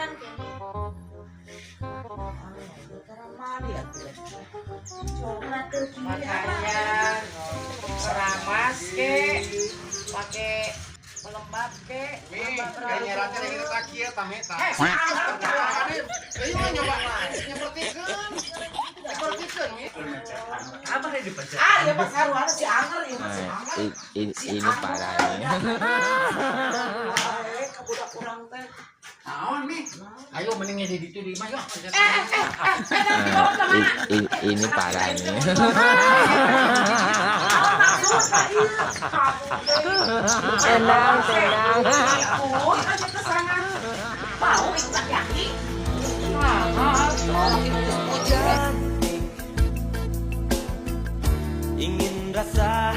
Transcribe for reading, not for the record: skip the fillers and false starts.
pacaran kayaknya. Makanya seramas ke pakai pelembab ke kayaknya rata lagi kaki ya tameta. Ayo nyoba nyepertikeun. Nyepertikeun mi. apa yang dipecat? Ya pas haruan si Anger ini si Anger. Ini parah nih. Kebudak kurang teh. Naon mi? Ayo mending di ditu di mah yuk. Ini parah nih. Tenang. Ingin rasa